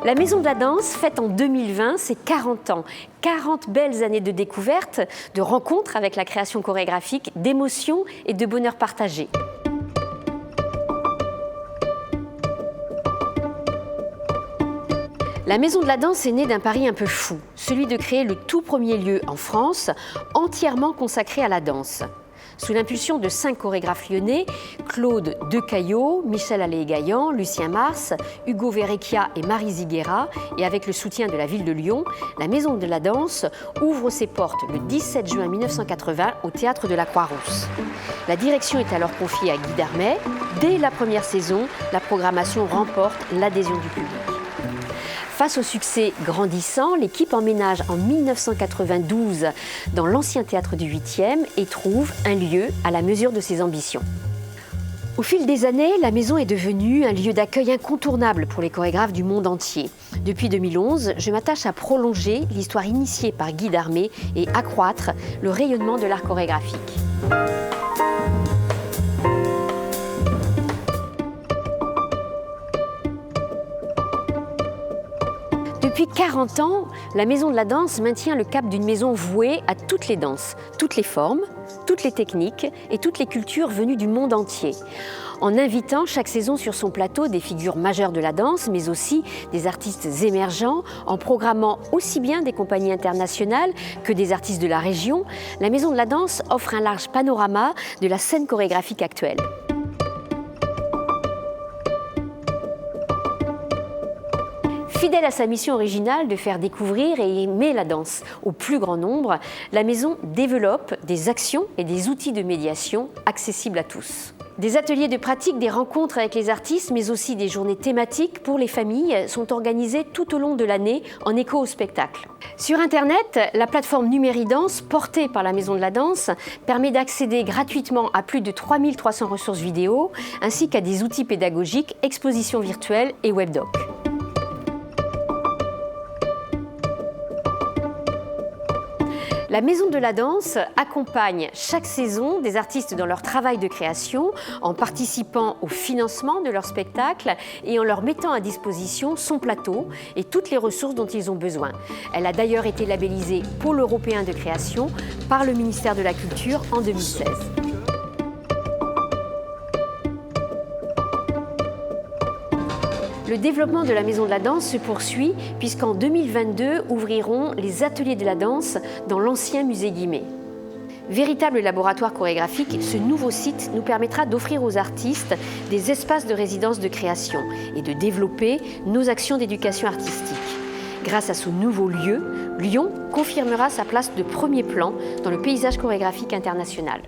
La Maison de la Danse fête en 2020 ses 40 ans. 40 belles années de découvertes, de rencontres avec la création chorégraphique, d'émotions et de bonheur partagé. La Maison de la Danse est née d'un pari un peu fou, celui de créer le tout premier lieu en France entièrement consacré à la danse. Sous l'impulsion de 5 chorégraphes lyonnais, Claude Decaillot, Michel Allais-Gaillan, Lucien Mars, Hugo Verrecchia et Marie Ziguera, et avec le soutien de la ville de Lyon, la Maison de la Danse ouvre ses portes le 17 juin 1980 au Théâtre de la Croix-Rousse. La direction est alors confiée à Guy Darmet. Dès la première saison, la programmation remporte l'adhésion du public. Face au succès grandissant, l'équipe emménage en 1992 dans l'ancien théâtre du 8e et trouve un lieu à la mesure de ses ambitions. Au fil des années, la maison est devenue un lieu d'accueil incontournable pour les chorégraphes du monde entier. Depuis 2011, je m'attache à prolonger l'histoire initiée par Guy Darmet et accroître le rayonnement de l'art chorégraphique. Depuis 40 ans, la Maison de la Danse maintient le cap d'une maison vouée à toutes les danses, toutes les formes, toutes les techniques et toutes les cultures venues du monde entier. En invitant chaque saison sur son plateau des figures majeures de la danse, mais aussi des artistes émergents, en programmant aussi bien des compagnies internationales que des artistes de la région, la Maison de la Danse offre un large panorama de la scène chorégraphique actuelle. Fidèle à sa mission originale de faire découvrir et aimer la danse au plus grand nombre, la maison développe des actions et des outils de médiation accessibles à tous. Des ateliers de pratique, des rencontres avec les artistes, mais aussi des journées thématiques pour les familles sont organisées tout au long de l'année en écho au spectacle. Sur Internet, la plateforme Numéridance, portée par la Maison de la Danse, permet d'accéder gratuitement à plus de 3300 ressources vidéo, ainsi qu'à des outils pédagogiques, expositions virtuelles et webdocs. La Maison de la Danse accompagne chaque saison des artistes dans leur travail de création en participant au financement de leur spectacle et en leur mettant à disposition son plateau et toutes les ressources dont ils ont besoin. Elle a d'ailleurs été labellisée Pôle européen de création par le ministère de la Culture en 2016. Le développement de la Maison de la Danse se poursuit puisqu'en 2022 ouvriront les ateliers de la danse dans l'ancien musée Guimet. Véritable laboratoire chorégraphique, ce nouveau site nous permettra d'offrir aux artistes des espaces de résidence de création et de développer nos actions d'éducation artistique. Grâce à ce nouveau lieu, Lyon confirmera sa place de premier plan dans le paysage chorégraphique international.